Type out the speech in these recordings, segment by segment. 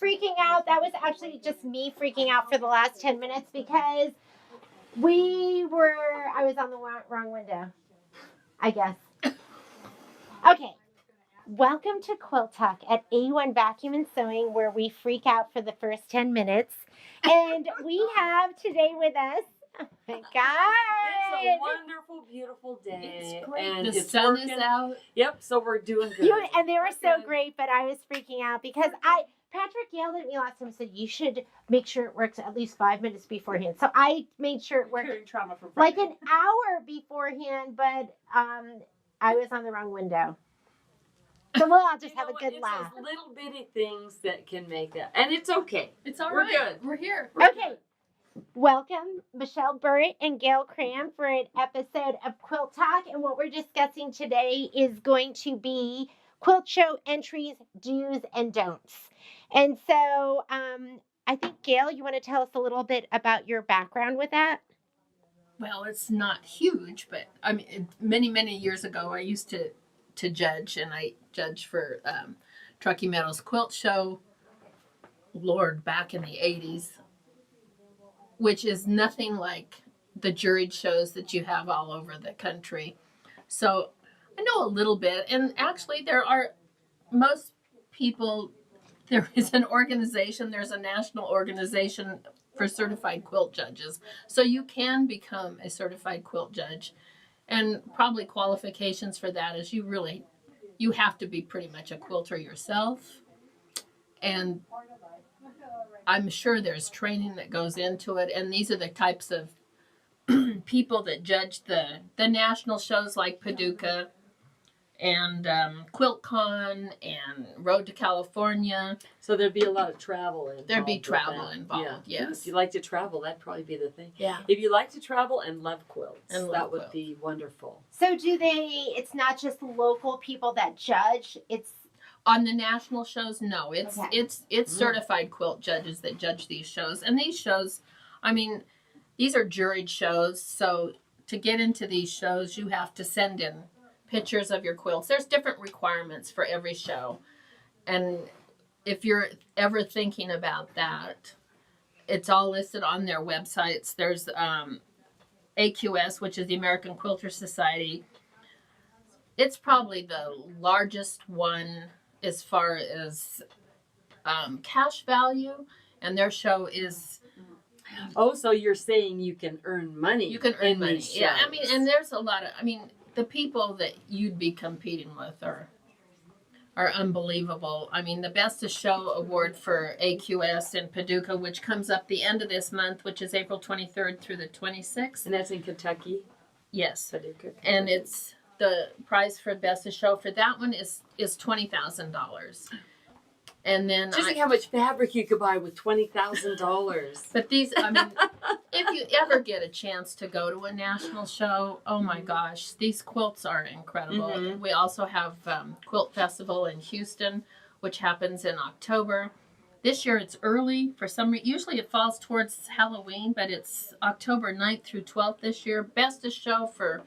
freaking out. That was actually just me freaking out for the last 10 minutes because I was on the wrong window, I guess. Okay. Welcome to Quilt Talk at A1 Vacuum and Sewing, where we freak out for the first 10 minutes. And we have today with us, oh my God. It's a wonderful, beautiful day. It's great. And the sun is out. Yep, so we're doing good. And they were so great, but I was freaking out because Patrick yelled at me last time and said, you should make sure it works at least 5 minutes beforehand. So I made sure it worked Trauma from like an hour beforehand, but I was on the wrong window. So we'll all just have a good laugh. Those little bitty things that can make it. And it's okay. It's all We're right. good. We're here. Okay. Welcome, Michelle Burritt and Gail Cram, for an episode of Quilt Talk. And what we're discussing today is going to be quilt show entries, do's, and don'ts. And so I think, Gail, you want to tell us a little bit about your background with that? Well, it's not huge, but I mean, many years ago, I used to judge, and I judged for Truckee Meadows Quilt Show, Lord, back in the 80s, which is nothing like the juried shows that you have all over the country. So I know a little bit, and actually most people, there is an organization, there's a national organization for certified quilt judges. So you can become a certified quilt judge. And probably qualifications for that is you have to be pretty much a quilter yourself. And I'm sure there's training that goes into it. And these are the types of people that judge the national shows like Paducah and QuiltCon and Road to California. So there'd be a lot of travel involved. There'd be travel involved, yeah. yes. If you like to travel, that'd probably be the thing. Yeah. If you like to travel and love quilts, that would be wonderful. So it's not just local people that judge, it's... On the national shows, no. It's certified quilt judges that judge these shows. And these shows, I mean, these are juried shows, so to get into these shows, you have to send in pictures of your quilts. There's different requirements for every show. And if you're ever thinking about that, it's all listed on their websites. There's AQS, which is the American Quilter Society. It's probably the largest one as far as cash value, and their show is... Oh, so you're saying you can earn money. You can earn money. Yeah, shows. I mean, and there's a lot of... I mean, the people that you'd be competing with are unbelievable. I mean, the Best of Show award for AQS in Paducah, which comes up the end of this month, which is April 23rd through the 26th. And that's in Kentucky? Yes. Paducah. And it's the prize for Best of Show for that one is $20,000. And then just think how much fabric you could buy with $20,000. But these, I mean, if you ever get a chance to go to a national show, oh my gosh, these quilts are incredible. Mm-hmm. We also have Quilt Festival in Houston, which happens in October. This year it's early for some reason. Usually it falls towards Halloween, but it's October 9th through 12th this year. Best of Show for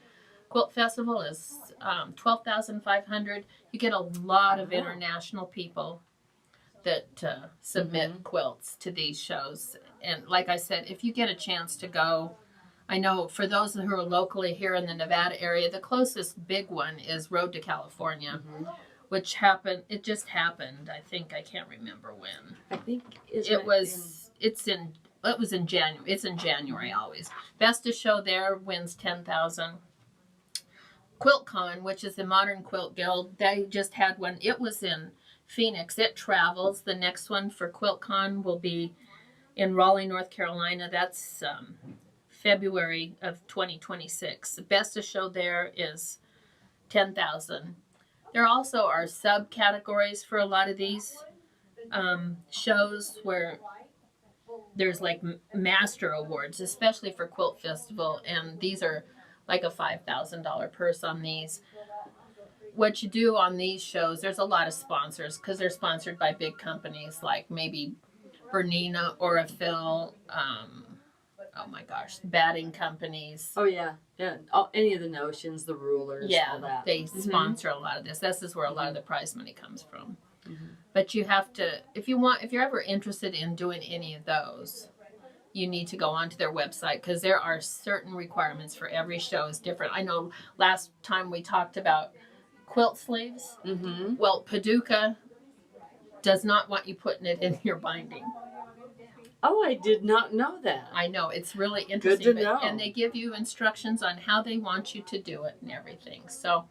Quilt Festival is $12,500. You get a lot of international people that submit quilts to these shows. And like I said, if you get a chance to go, I know for those who are locally here in the Nevada area, the closest big one is Road to California, which happened. It just happened. I think, I can't remember when. I think it's in January. It's in January always. Best of Show there wins $10,000. QuiltCon, which is the Modern Quilt Guild, they just had one. It was in Phoenix. It travels. The next one for QuiltCon will be in Raleigh, North Carolina. That's February of 2026. The Best of Show there is $10,000. There also are subcategories for a lot of these shows where there's like master awards, especially for Quilt Festival, and these are like a $5,000 purse on these. What you do on these shows, there's a lot of sponsors because they're sponsored by big companies like maybe Bernina, Orifil, oh my gosh, batting companies. Oh yeah, yeah. Any of the notions, the rulers, all that. They sponsor a lot of this. This is where a lot of the prize money comes from. But you have to, if you're ever interested in doing any of those, you need to go onto their website because there are certain requirements for every show is different. I know last time we talked about quilt sleeves. Mm-hmm. Well, Paducah does not want you putting it in your binding. Oh, I did not know that. I know, it's really interesting. Good to know. And they give you instructions on how they want you to do it and everything. So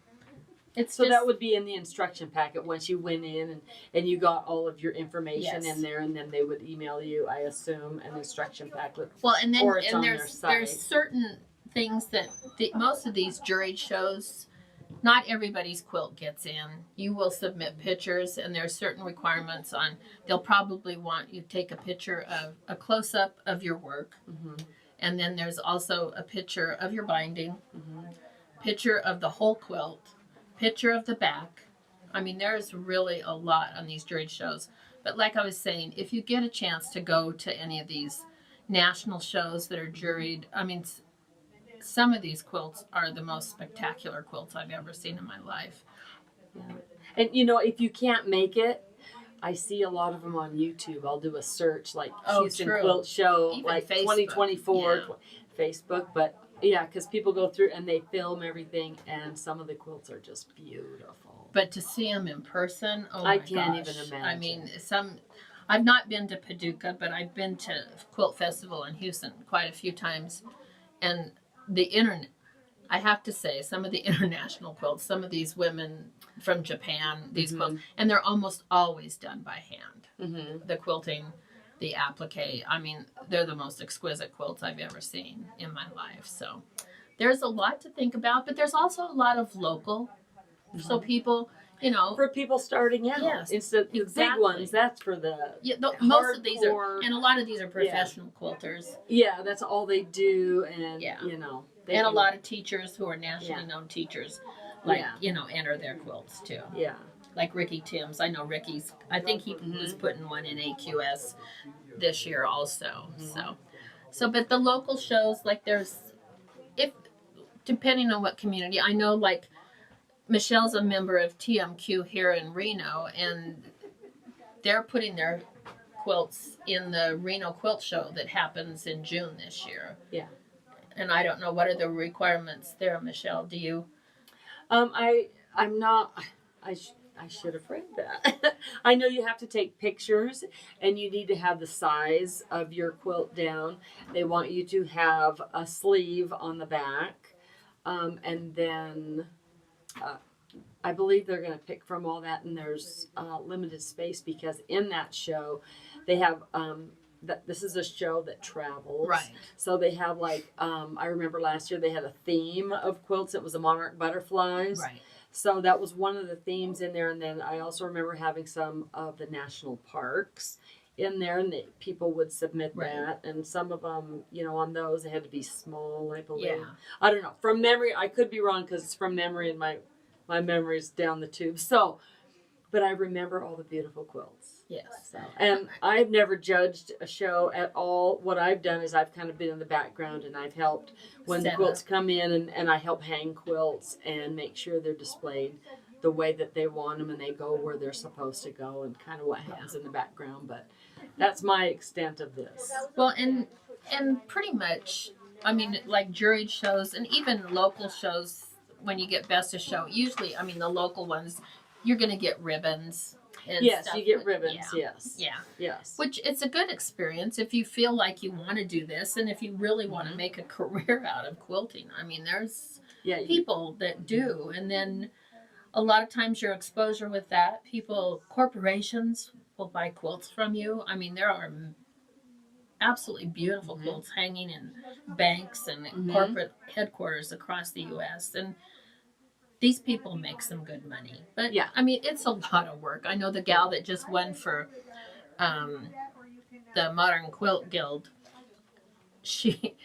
So that would be in the instruction packet once you went in and you got all of your information Yes. in there, and then they would email you, I assume, an instruction packet. Well, and then or it's on their there's site. certain things that most of these juried shows, not everybody's quilt gets in. You will submit pictures, and there's certain requirements on. They'll probably want you to take a picture of a close up of your work, Mm-hmm. and then there's also a picture of your binding, Mm-hmm. picture of the whole quilt, picture of the back. I mean, there's really a lot on these juried shows. But like I was saying, if you get a chance to go to any of these national shows that are juried, I mean, some of these quilts are the most spectacular quilts I've ever seen in my life. Yeah. And if you can't make it, I see a lot of them on YouTube. I'll do a search like Houston true. Quilt Show, Even like Facebook. 2024 Facebook. But yeah, because people go through and they film everything, and some of the quilts are just beautiful. But to see them in person, oh my I gosh. can't even imagine. I mean, I've not been to Paducah, but I've been to Quilt Festival in Houston quite a few times. And the internet, I have to say, some of the international quilts, some of these women from Japan, these quilts, and they're almost always done by hand. Mm-hmm. The quilting, the applique, I mean, they're the most exquisite quilts I've ever seen in my life. So there's a lot to think about, but there's also a lot of local. So people, for people starting out, yes, instead the big ones, that's for the most of these are, hardcore- and a lot of these are professional quilters. Yeah, that's all they do, and they and a do- lot of teachers who are nationally known teachers, like enter their quilts too. Yeah. Like Ricky Timms, I know Ricky's. I think he was putting one in AQS this year also. So, but the local shows, like depending on what community, I know like Michelle's a member of TMQ here in Reno, and they're putting their quilts in the Reno Quilt Show that happens in June this year. Yeah. And I don't know, what are the requirements there, Michelle? Do you? I'm not. I should have read that. I know you have to take pictures, and you need to have the size of your quilt down. They want you to have a sleeve on the back, and then I believe they're going to pick from all that, and there's limited space because in that show, they have. This is a show that travels. Right. So they have I remember last year they had a theme of quilts. It was the monarch butterflies. Right. So that was one of the themes in there. And then I also remember having some of the national parks in there, and people would submit that. And some of them, on those, they had to be small, I believe. Yeah. I don't know. From memory, I could be wrong because it's from memory and my memory's down the tube. So, but I remember all the beautiful quilts. Yes. So, and I've never judged a show at all. What I've done is I've kind of been in the background, and I've helped when the quilts come in, and I help hang quilts and make sure they're displayed the way that they want them, and they go where they're supposed to go, and kind of what happens in the background. But that's my extent of this. Well, and pretty much, I mean, like juried shows and even local shows, when you get best of show, usually, I mean, the local ones, you're going to get ribbons. And yes, stuff. you get ribbons. Yeah. Yes. Yeah. Yes. Which it's a good experience if you feel like you want to do this, and if you really want to make a career out of quilting. I mean, there's people that do, and then a lot of times your exposure with that, corporations will buy quilts from you. I mean, there are absolutely beautiful quilts hanging in banks and corporate headquarters across the U.S. and these people make some good money. But, I mean, it's a lot of work. I know the gal that just won for the Modern Quilt Guild, she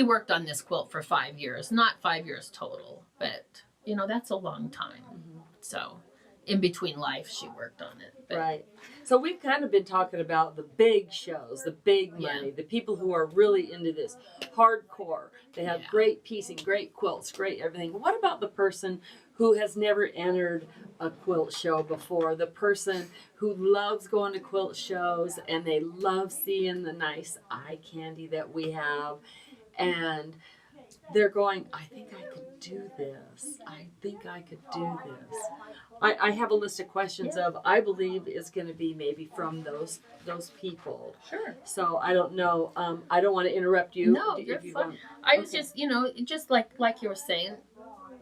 worked on this quilt for 5 years. Not 5 years total, but, that's a long time. So in between life, she worked on it. But, Right. So we've kind of been talking about the big shows, the big money, the people who are really into this, hardcore. They have great piecing, great quilts, great everything. What about the person who has never entered a quilt show before? The person who loves going to quilt shows and they love seeing the nice eye candy that we have, and they're going, I think I could do this. I think I could do this. I have a list of questions I believe is going to be maybe from those people. Sure. So I don't know. I don't want to interrupt you. No, you're fine. I was just, just like you were saying,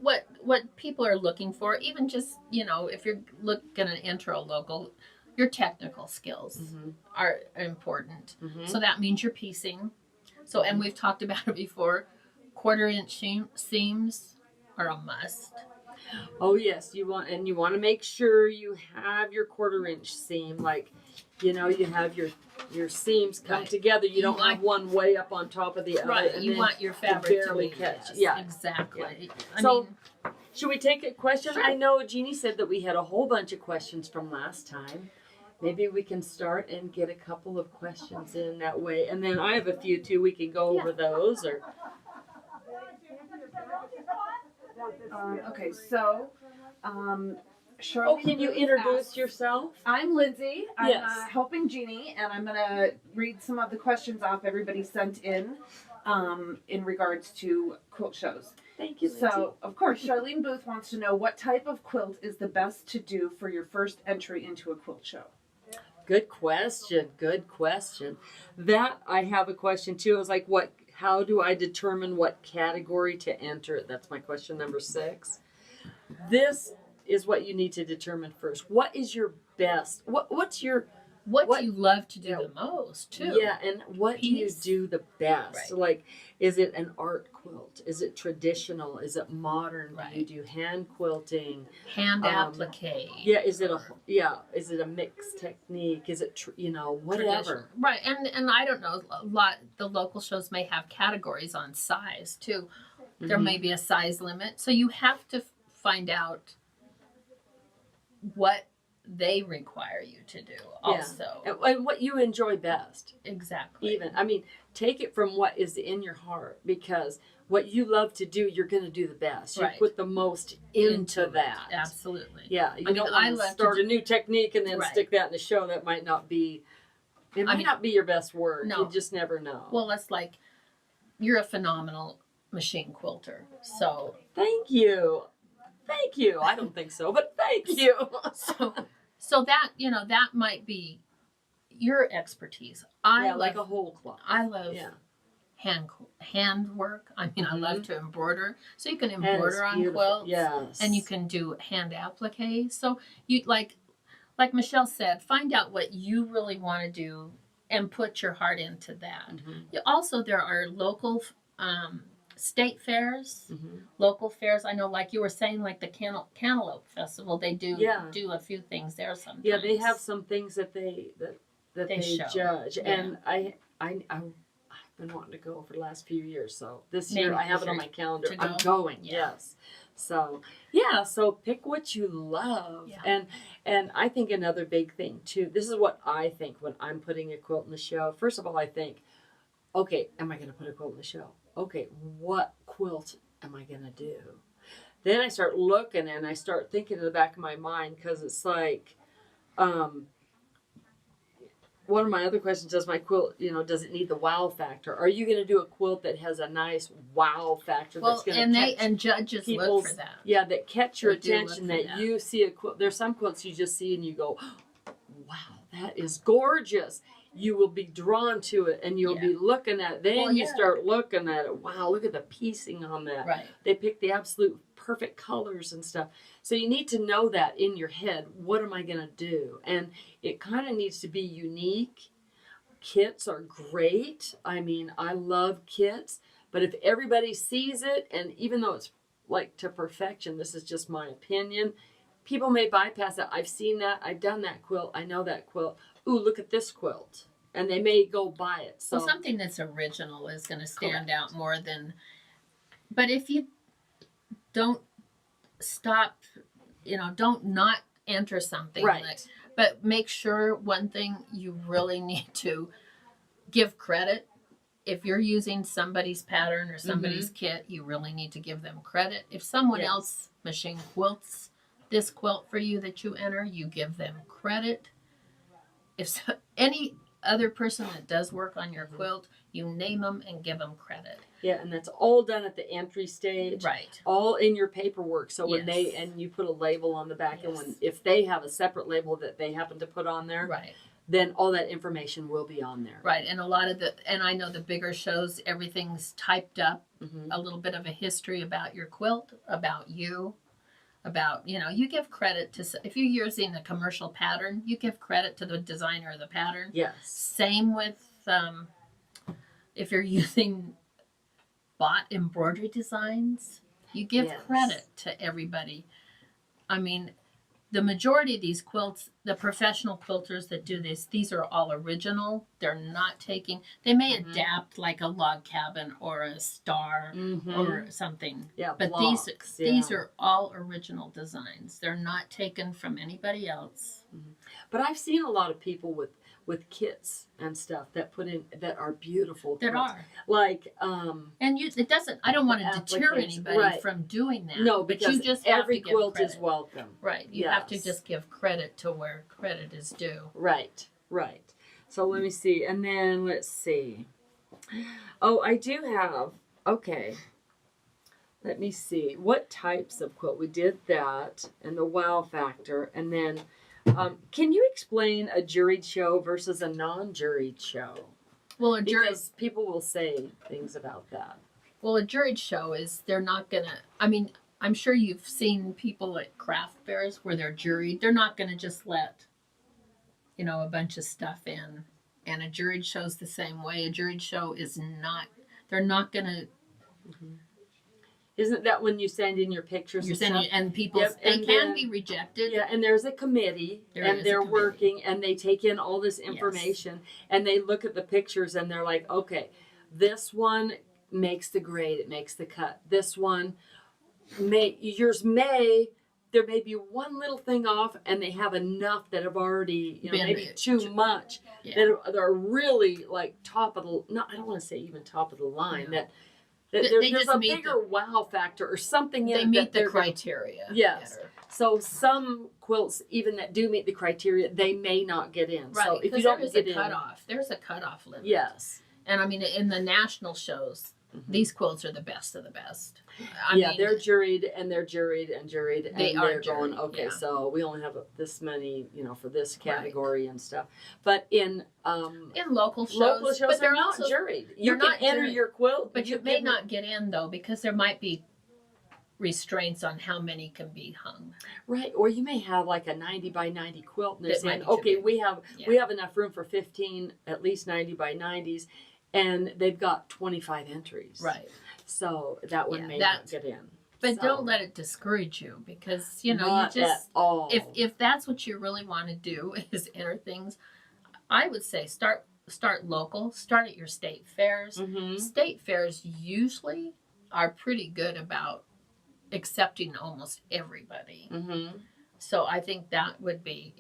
what people are looking for, even just, if you're going to enter a local, your technical skills are important. So that means your piecing. So, and we've talked about it before, 1/4-inch seams are a must. Oh yes, you want to make sure you have your 1/4-inch seam, like, you have your seams come together. You don't have one way up on top of the other. Right. And you want your fabric to barely catch. Yeah. Exactly. Yeah. Should we take a question? Sure. I know Jeannie said that we had a whole bunch of questions from last time. Maybe we can start and get a couple of questions in that way, and then I have a few too. We can go over those or. Okay, so Charlene. Can you Booth introduce asked, yourself? I'm Lindsay. I'm Yes. helping Jeannie, and I'm gonna read some of the questions off everybody sent in regards to quilt shows. Thank you, Lindsay. So, of course, Charlene Booth wants to know what type of quilt is the best to do for your first entry into a quilt show. Good question. Good question. That I have a question too. I was like, how do I determine what category to enter? That's my question number 6. This is what you need to determine first. What is your best? What's your What do you love to do the most, too? Yeah, and what do you do the best? Right. Like, is it an art quilt? Is it traditional? Is it modern? Right. Do you do hand quilting? Hand applique. Yeah, is it a mixed technique? Is it whatever? Right, and I don't know, the local shows may have categories on size too. There may be a size limit, so you have to find out what they require you to do also. Yeah. And what you enjoy best. Exactly. Take it from what is in your heart, because what you love to do, you're going to do the best. You Right. put the most into that. Absolutely. Yeah, you don't want to start a new technique and then stick that in the show. That might not be. It might not be your best work. No. You just never know. Well, it's like you're a phenomenal machine quilter. So thank you. I don't think so, but thank you. So that that might be your expertise. Like a whole cloth. I love hand work. I love to embroider. So you can embroider on quilts. Yes. And you can do hand applique. So you like Michelle said, find out what you really want to do and put your heart into that. Also, there are local state fairs, local fairs. I know, like you were saying, like the Cantaloupe Festival, they do a few things there sometimes. Yeah, they have some things that they judge, and I've been wanting to go for the last few years. So this year I have it on my calendar. I'm going. Yeah. Yes. So so pick what you love, and I think another big thing too. This is what I think when I'm putting a quilt in the show. First of all, I think, okay, am I going to put a quilt in the show? Okay, what quilt am I going to do? Then I start looking and I start thinking in the back of my mind, because it's like, one of my other questions, does my quilt, does it need the wow factor? Are you going to do a quilt that has a nice wow factor that's going to and judges look for that. Yeah, that catch your They do attention, look for that that. you see a quilt. There's some quilts you just see and you go, wow, that is gorgeous. You will be drawn to it and you'll be looking at it. Then you start looking at it. Wow, look at the piecing on that. Right. They pick the absolute perfect colors and stuff. So you need to know that in your head. What am I going to do? And it kind of needs to be unique. Kits are great. I love kits. But if everybody sees it, and even though it's like to perfection, this is just my opinion, people may bypass it. I've seen that. I've done that quilt. I know that quilt. Ooh, look at this quilt. And they may go buy it. So something that's original is going to stand out more than... But if you don't stop, don't not enter something. Right. But make sure one thing you really need to give credit. If you're using somebody's pattern or somebody's kit, you really need to give them credit. If someone else machine quilts this quilt for you that you enter, you give them credit. If any other person that does work on your quilt, you name them and give them credit. Yeah, and that's all done at the entry stage. Right. All in your paperwork. So when and you put a label on the back, and if they have a separate label that they happen to put on there, right, then all that information will be on there. Right, and a lot of and I know the bigger shows, everything's typed up, a little bit of a history about your quilt, about you, about, you give credit to, if you're using a commercial pattern, you give credit to the designer of the pattern. Yes. Same with, if you're using bought embroidery designs, you give credit to everybody. I mean, the majority of these quilts, the professional quilters that do this, these are all original. They're not taking, they may adapt like a log cabin or a star or something. Yeah, but blocks, these are all original designs. They're not taken from anybody else. But I've seen a lot of people with kits and stuff that put in that are beautiful. That are like and it doesn't. I don't want to deter anybody from doing that. No, but because you just every have to quilt give credit. is welcome. Right. You have to just give credit to where credit is due. Right. Right. So let me see, and then let's see. Oh, I do have. Okay. Let me see. What types of quilt? We did that, and the wow factor, and then. Can you explain a juried show versus a non-juried show? Well, because people will say things about that. Well, a juried show is they're not gonna. I mean, I'm sure you've seen people at craft fairs where they're juried. They're not gonna just let, a bunch of stuff in. And a juried show's the same way. A juried show is not. They're not gonna. Isn't that when you send in your pictures? You're sending, and people they can be rejected. Yeah, and there's a committee, and they're working, and they take in all this information, and they look at the pictures, and they're like, okay, this one makes the grade, it makes the cut. This one, there may be one little thing off, and they have enough that have already, maybe too much, that are really like top of the. I don't want to say even top of the line. No. There's a bigger wow factor or something. They meet the criteria. Yes. Better. So some quilts, even that do meet the criteria, they may not get in. Right. So if you don't get in, there's a cutoff limit. Yes. And I mean, in the national shows, these quilts are the best of the best. I mean, they're they're juried and they're juried, and they're going, okay, yeah. So we only have this many, for this category and stuff. But in local shows, but they're not juried. You can enter your quilt, but you may not get in though because there might be restraints on how many can be hung. Right, or you may have like a 90 by 90 quilt, and they're saying, okay, we have enough room for 15, at least 90 by 90s. And they've got 25 entries. Right. So that one may not get in. But don't let it discourage you because, not you just, at all. If that's what you really want to do is enter things, I would say start local, start at your state fairs. State fairs usually are pretty good about accepting almost everybody. So I think that would be,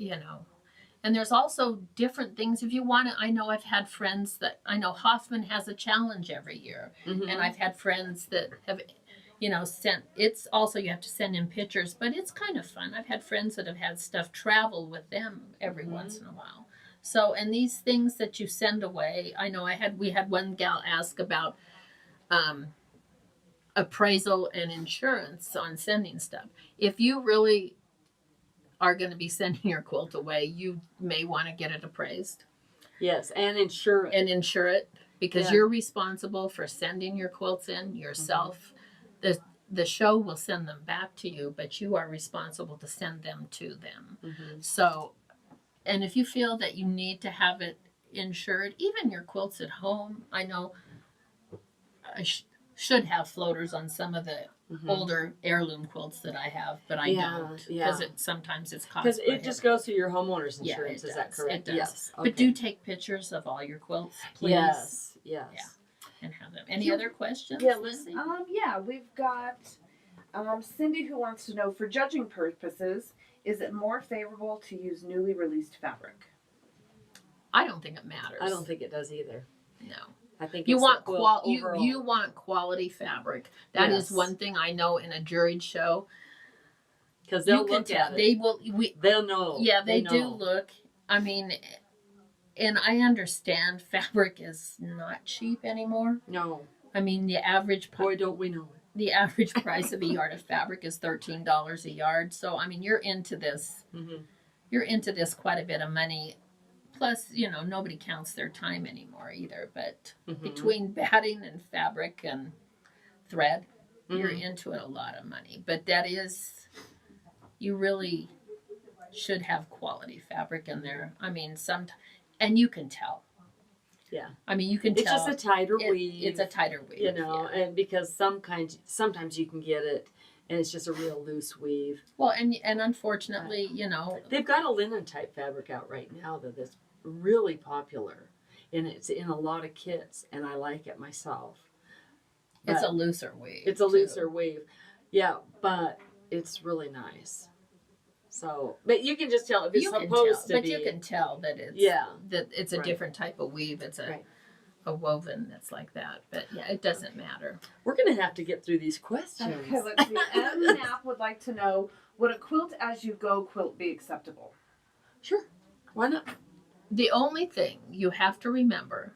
And there's also different things if you want to. I know I've had friends Hoffman has a challenge every year. And I've had friends that have, sent, it's also, you have to send in pictures, but it's kind of fun. I've had friends that have had stuff travel with them every once in a while. So, and these things that you send away, I know we had one gal ask about appraisal and insurance on sending stuff. If you really are going to be sending your quilt away, you may want to get it appraised. Yes, and insure it. Because you're responsible for sending your quilts in yourself. The show will send them back to you, but you are responsible to send them to them. So, and if you feel that you need to have it insured, even your quilts at home, I know I should have floaters on some of the older heirloom quilts that I have, but I don't because sometimes it's cost because it just goes through your homeowner's insurance. Is that correct? It does. Yes. Okay. But do take pictures of all your quilts, please. Yes. Yeah. And have them. Any other questions? Yeah, Lizzie. We've got Cindy who wants to know, for judging purposes, Is it more favorable to use newly released fabric? I don't think it matters. I don't think it does either. No. I think You it's want the quilt overall. you want quality fabric. That is Yes. one thing I know in a juried show. Because they'll You can look tell. at it. They will. They'll know. Yeah, they do know. look. I mean, and I understand fabric is not cheap anymore. No. I mean, the average Boy, don't we know it. the average price of a yard of fabric is $13 a yard. So I mean, you're into this. Mm-hmm. You're into this quite a bit of money. Plus, you know, nobody counts their time anymore either. But Mm-hmm. between batting and fabric and thread, you're Mhm. into it a lot of money. But that is, you really should have quality fabric in there. I mean, and you can tell. Yeah. I mean, you can It's tell. just a tighter weave. It's a tighter weave. You know, yeah. and because sometimes you can get it, and it's just a real loose weave. Well, and unfortunately, you know, They've got a linen type fabric out right now that's really popular, and it's in a lot of kits, and I like it myself. it's a But looser weave. It's a too. looser weave, yeah, but it's really nice. So, but you can just tell if it's You can supposed tell, to be. but you can tell that it's a Right. different type of weave. It's Right. a woven that's like that. But yeah, it doesn't matter. We're gonna have to get through these questions. Okay, let's see. M. Knapp would like to know, would a quilt as you go quilt be acceptable? Sure, why not? The only thing you have to remember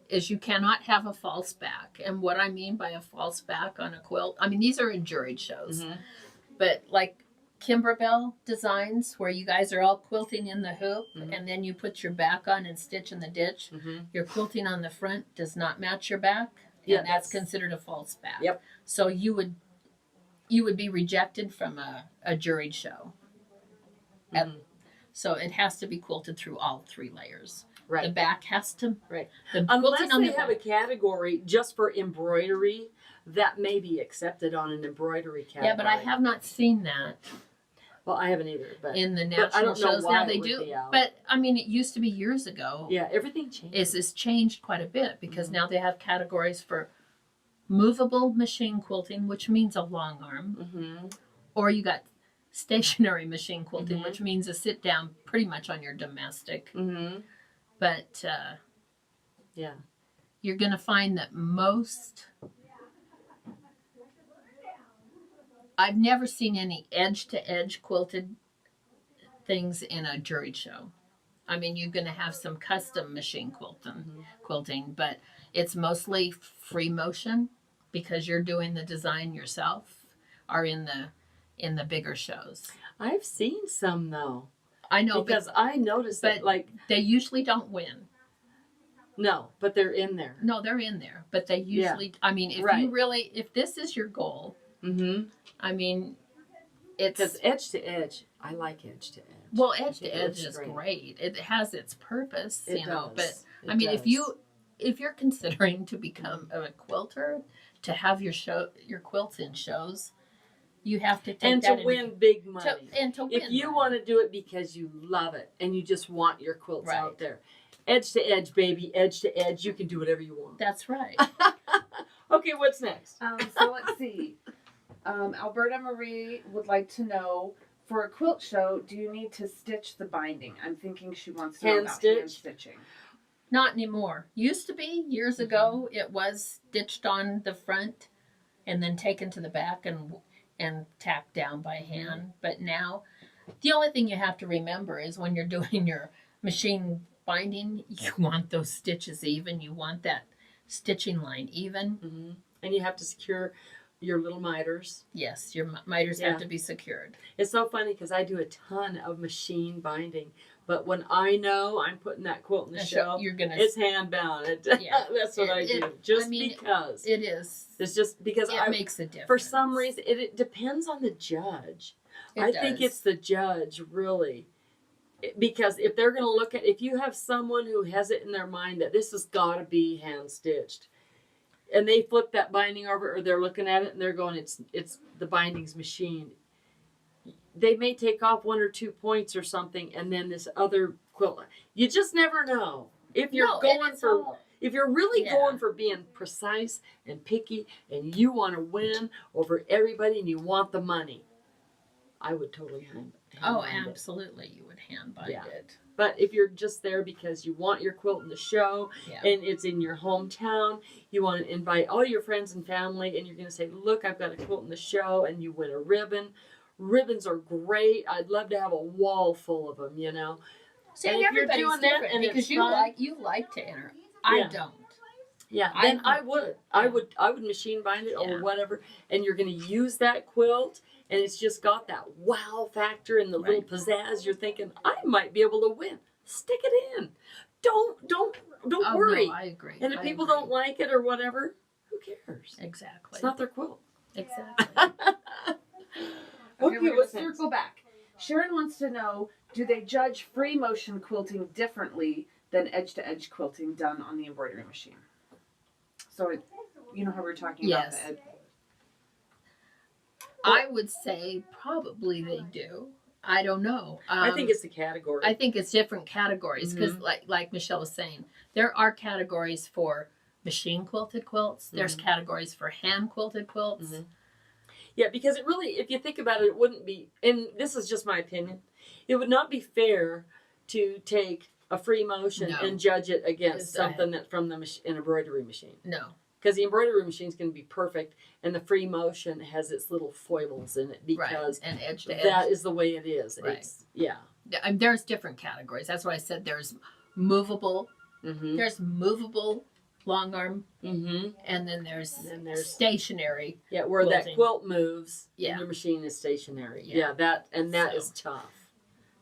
is you cannot have a false back. And what I mean by a false back on a quilt, I mean, these are in juried shows, Mm-hmm. but like Kimberbell designs where you guys are all quilting in the hoop Mhm. and then you put your back on and stitch in the ditch. Mm-hmm. Your quilting on the front does not match your back. Yeah, And that's considered a false back. Yep. So you would be rejected from a juried show. Mm-hmm. So it has to be quilted through all 3 layers. The Right. back has to. Right. The Unless quilting on they the have a back. category just for embroidery, that may be accepted on an embroidery category. Yeah, but I have not seen that Well, I haven't either. But in the I national don't know shows. why Now it they would do. be out. But I mean, it used to be years ago. yeah, everything changed. It's changed quite a bit because Mhm. now they have categories for movable machine quilting, which means a long arm, Mm-hmm. or you got stationary machine quilting, Mhm. which means a sit down pretty much on your domestic. Mm-hmm. But Yeah. you're going to find that I've never seen any edge to edge quilted things in a juried show. I mean, you're going to have some custom machine quilting, but it's mostly free motion because you're doing the design yourself, or in the bigger shows. I've seen some though. I know, Because I noticed that, but- like, they usually don't win. no, but they're in there. No, they're in there, but they usually. I mean, if this is your goal, Mm-hmm. I mean, it's Because edge to edge, I like edge to edge. well, I edge think to it edge looks is great. great. It has its purpose, It you know. does. But It I mean, does. if you're considering to become a quilter, to have your quilts in shows, you have to take and that to win big money. to win. If you money. want to do it because you love it and you just want your quilts Right. out there, edge to edge, baby, edge to edge, you can do whatever you want. That's right. Okay, what's next? So let's see. Alberta Marie would like to know, for a quilt show, do you need to stitch the binding? I'm thinking she wants to know Hand about stitch? hand stitching. Not anymore. Used to be years ago. It was stitched on the front and then taken to the back and tacked down by hand. But now, the only thing you have to remember is when you're doing your machine binding, you want those stitches even. You want that stitching line even. Mm-hmm. And you have to secure your little miters. Yes, your miters Yeah. have to be secured. It's so funny because I do a ton of machine binding, but when I know I'm putting that quilt in the show, You're gonna. it's hand bound. Yeah. That's what I do. Just because. It is. It's just because It makes a difference. for some reason, it depends on the judge. I think it's the judge, really. Because if they're going to look at, if you have someone who has it in their mind that this has got to be hand stitched, and they flip that binding over, or they're looking at it and they're going, it's the binding's machine. They may take off 1 or 2 points or something, and then this other quilt. You just never know. If you're if you're really going for being precise and picky, and you want to win over everybody, and you want the money, I would totally hand Oh, bind it. absolutely, you would hand bind Yeah. it. But if you're just there because you want your quilt in the show Yeah. and it's in your hometown, you want to invite all your friends and family, and you're going to say, look, I've got a quilt in the show, and you win a ribbon. Ribbons are great. I'd love to have a wall full of them, you know. See, And if you're everybody's doing that different and because it's you fun- like to enter. I Yeah. don't. Yeah, I then I would- would. I would machine bind it or Yeah. whatever, and you're going to use that quilt, and it's just got that wow factor and the little Right. pizzazz. You're thinking, I might be able to win. Stick it in. Don't Oh, worry. no, I agree. And if I people agree. don't like it or whatever, who cares? Exactly. It's not their quilt. Exactly. Okay, we're gonna what's next? circle back. Sharon wants to know, do they judge free motion quilting differently than edge-to-edge quilting done on the embroidery machine? So, you know how we were talking Yes. about the edge. I would say probably they do. I don't know. I think it's the category. I think it's different categories because, like Michelle was saying, there are categories for machine quilted quilts. There's categories for hand quilted quilts. Yeah, because it really, if you think about it, it wouldn't be, and this is just my opinion, it would not be fair to take a free motion No. and judge it against It's something that from the an embroidery machine. No. Because the embroidery machine is going to be perfect, and the free motion has its little foibles in it because Right. And edge to edge. that is the way it is. Right. It's, yeah. There's different categories. That's why I said there's movable. Mm-hmm. There's movable long arm, Mm-hmm. and then there's And there's stationary. yeah, where that quilting. quilt moves, Yeah. and your machine is stationary. Yeah. Yeah, that So, is tough.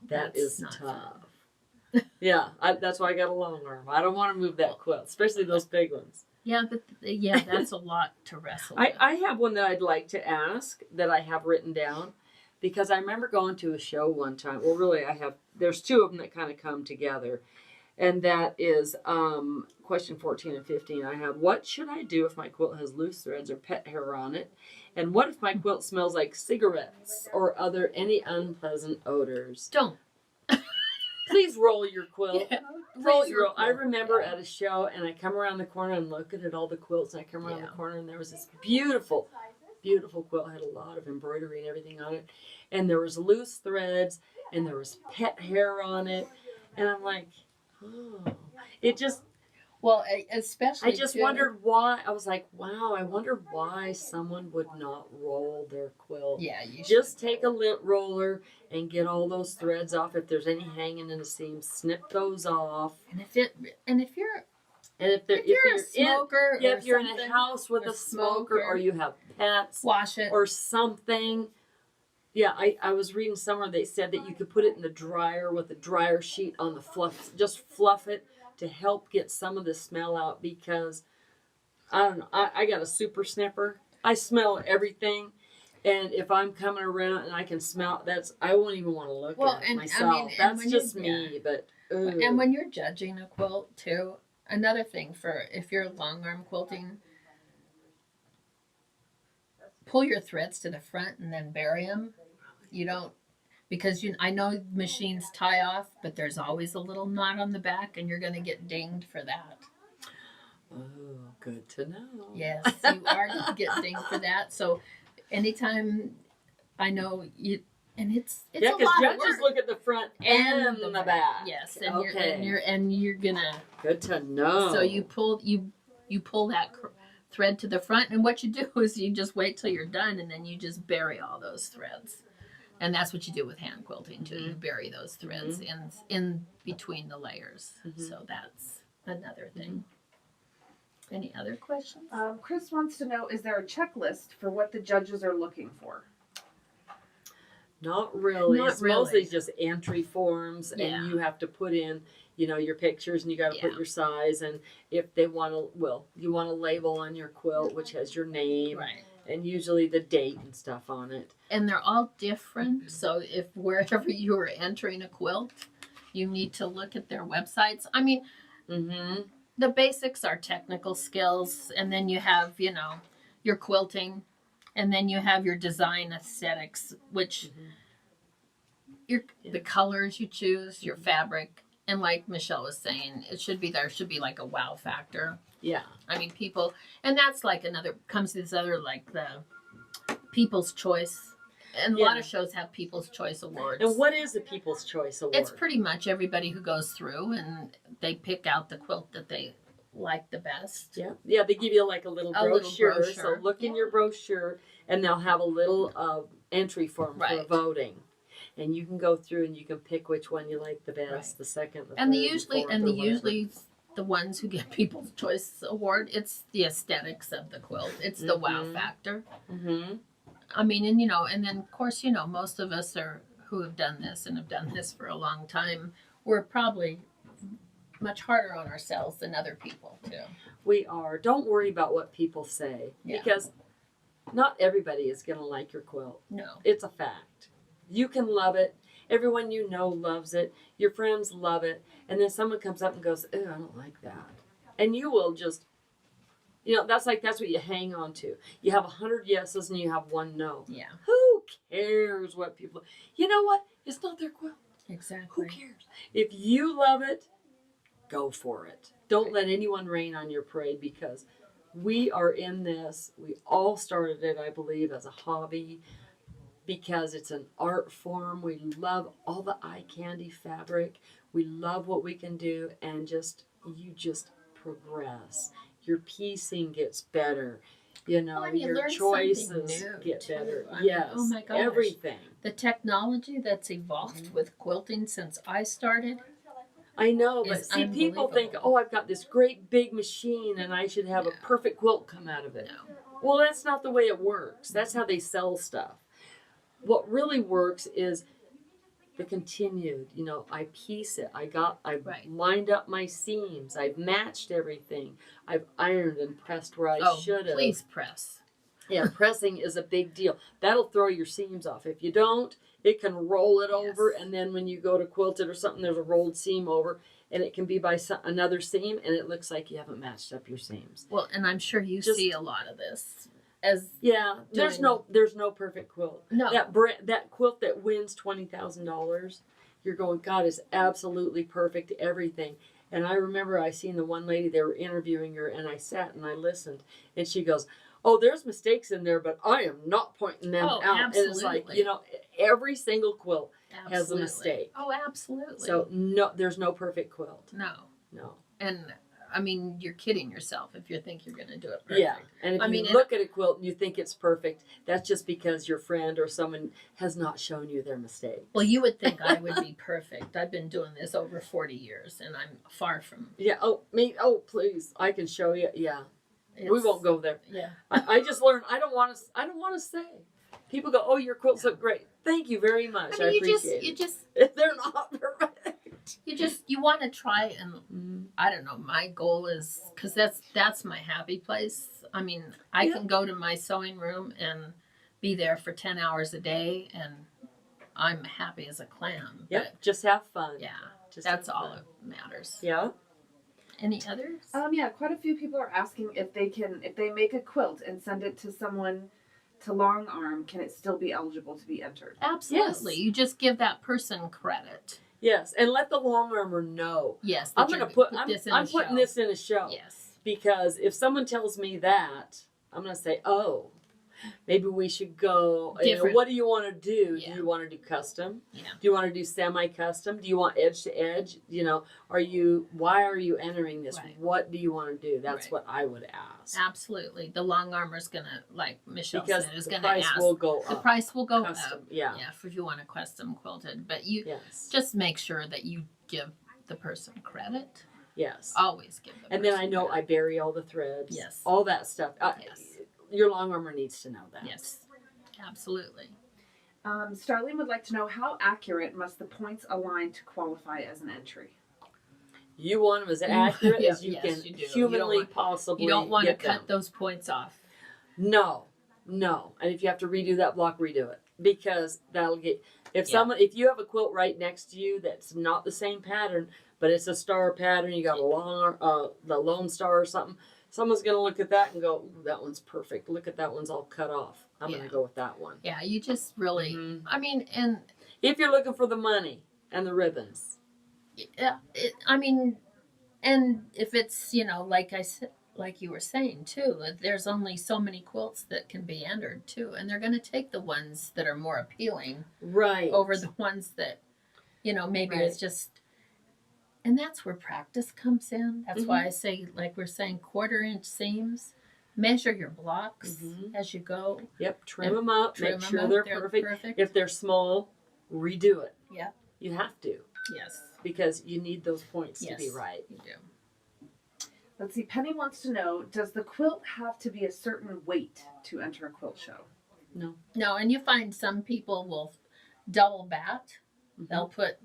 That that's is not tough. Yeah, that's why I got a long arm. I don't want to move that quilt, especially those big ones. Yeah, but that's a lot to wrestle with. I have one that I'd like to ask that I have written down because I remember going to a show one time. Well, really, there's two of them that kind of come together. And that is question 14 and 15. I have, what should I do if my quilt has loose threads or pet hair on it? And what if my quilt smells like cigarettes or any unpleasant odors? Don't. Please roll your quilt. Yeah. Roll Please your roll. I remember Yeah. at a show, and I come around the corner and looking at all the quilts, and I come around Yeah. the corner, and there was this beautiful, beautiful quilt. It had a lot of embroidery and everything on it, and there was loose threads, and there was pet hair on it, and I'm like, oh, it just. Well, especially I just too, wondered why. I was like, wow, I wonder why someone would not roll their quilt. Yeah, you should. Just take a lint roller and get all those threads off. If there's any hanging in the seam, snip those off. And if you're And if you're a smoker, if or you're in a something, house with or a smoker or you have pets wash it. or something. Yeah, I was reading somewhere they said that you could put it in the dryer with a dryer sheet on the fluff, just fluff it to help get some of the smell out because I don't know. I got a super sniffer. I smell everything. And if I'm coming around and I can smell I won't even want to look Well, at it and, I myself. mean, and That's when just you're- me, but And when you're judging a quilt too, another thing for if you're long arm quilting, pull your threads to the front and then bury them. You don't, because I know machines tie off, but there's always a little knot on the back, and you're going to get dinged for that. oh, good to know. Yes, you are going to get dinged for that. So, anytime I know you, and it's Yeah, a because lot of judges work. look at the front and the back. Yes, and Okay. you're gonna. Good to know. So you pull that thread to the front, and what you do is you just wait till you're done, and then you just bury all those threads, and that's what you do with hand quilting too. You bury those threads in between the layers. So that's another thing. Any other questions? Chris wants to know, is there a checklist for what the judges are looking for? Not really. Not It's mostly really. just entry forms, Yeah. and you have to put in, your pictures, and you got to put Yeah. your size, and if they want to, you want a label on your quilt which has your name, Right. and usually the date and stuff on it. And they're all different. So if wherever you are entering a quilt, you need to look at their websites. I mean, Mm-hmm. the basics are technical skills, and then you have, your quilting, and then you have your design aesthetics, which the colors you choose, your fabric, and like Michelle was saying, there should be like a wow factor. Yeah. I mean, people, and that's like comes this other, like the people's choice. And a lot of shows have People's Choice Awards. And what is the People's Choice Award? It's pretty much everybody's Choice Awards. And what is the People's Choice Award? It's pretty much everybody who goes through and they pick out the quilt that they like the best. Yeah. They give you like a little brochure. So look in your brochure, and they'll have a little entry form for voting. And you can go through and you can pick which one you like the best, the second, the and third, usually the ones who get People's Choice Award, it's the aesthetics of the quilt. It's the wow factor. Mm-hmm. I mean, and then of course, most of us who have done this for a long time, we're probably much harder on ourselves than other people too. We are. Don't worry about what people say because not everybody is going to like your quilt. No. It's a fact. You can love it. Everyone you know loves it. Your friends love it. And then someone comes up and goes, "Oh, I don't like that." And you will just, that's what you hang on to. You have 100 yeses and you have one no. Yeah. Who cares what people, you know what? It's not their quilt. Exactly. Who cares? If you love it, go for it. Don't let anyone rain on your parade because we are in this. We all started it, I believe, as a hobby because it's an art form. We love all the eye candy fabric. We love what we can do, and you just progress. Your piecing gets better. Your choices get better. Yes. Oh my gosh. Everything. The technology that's evolved with quilting since I started. I know, but see, people think, I've got this great big machine and I should have a perfect quilt come out of it. No. Well, that's not the way it works. That's how they sell stuff. What really works is the continued, I piece it. I've lined up my seams. I've matched everything. I've ironed and pressed where I should have. Please press. Yeah, pressing is a big deal. That'll throw your seams off. If you don't, it can roll it over, and then when you go to quilt it or something, there's a rolled seam over, and it can be by another seam, and it looks like you haven't matched up your seams. Well, and I'm sure you see a lot of this. There's no perfect quilt. No. That quilt that wins $20,000, you're going, God is absolutely perfect, everything. And I remember I seen the one lady, they were interviewing her, and I sat and I listened, and she goes, "Oh, there's mistakes in there, but I am not pointing them out." Absolutely. And it's like, every single quilt has a mistake. Oh, absolutely. So no, there's no perfect quilt. No. And I mean, you're kidding yourself if you think you're going to do it perfect. Yeah, and if you look at a quilt and you think it's perfect, that's just because your friend or someone has not shown you their mistake. Well, you would think I would be perfect. I've been doing this over 40 years, and I'm far from. Yeah. Oh, please, I can show you. Yeah. We won't go there. Yeah. I just learned. I don't want to say. People go, "Oh, your quilts look great. Thank you very much. I appreciate it." They're not perfect. You want to try, and I don't know. My goal is because that's my happy place. I mean, I can go to my sewing room and be there for 10 hours a day, and I'm happy as a clam. Yeah. Just have fun. Yeah. That's all that matters. Yeah. Any others? Quite a few people are asking if they make a quilt and send it to someone to long arm, can it still be eligible to be entered? Absolutely. Yes. You just give that person credit. Yes, and let the long armor know. Yes, I'm putting this in a show. Yes. Because if someone tells me that, I'm going to say, "Oh, maybe we should go. What do you want to do? Yeah. Do you want to do custom? Yeah. Do you want to do semi-custom? Do you want edge to edge? Why are you entering this? Right. What do you want to do?" That's what I would ask. Absolutely. The long armor's going to, like Michelle said, is going to ask. The price will go up. Custom, up. Yeah. Yeah, if you want a custom quilted. But you just make sure that you give the person credit. Yes. Always give the person then I know credit. I bury all the threads. Yes. All that stuff. Yes. Your long armor needs to know that. Yes, absolutely. Starlene would like to know, how accurate must the points align to qualify as an entry? You want them as accurate as you can humanly possibly. You don't want to cut those points off. No. And if you have to redo that block, redo it. Because that'll get, if you have a quilt right next to you that's not the same pattern, but it's a star pattern, you got the Lone Star or something, someone's going to look at that and go, "Ooh, that one's perfect. Look at that one's all cut off. I'm going to go with that one." Yeah, you just really, I mean, and... If you're looking for the money and the ribbons. Yeah, and if it's, like I said, like you were saying too, there's only so many quilts that can be entered too, and they're going to take the ones that are more appealing Right. over the ones that, maybe it's just. And that's where practice comes in. That's why I say, like we're saying, 1/4-inch seams. Measure your blocks as you go. Yep. Trim them up. Trim Make them sure up, they're they're perfect. perfect. If they're small, redo it. Yeah. You have to. Yes. Because you need those points to be Yes. right. You do. Let's see. Penny wants to know: does the quilt have to be a certain weight to enter a quilt show? No, and you find some people will double bat. They'll put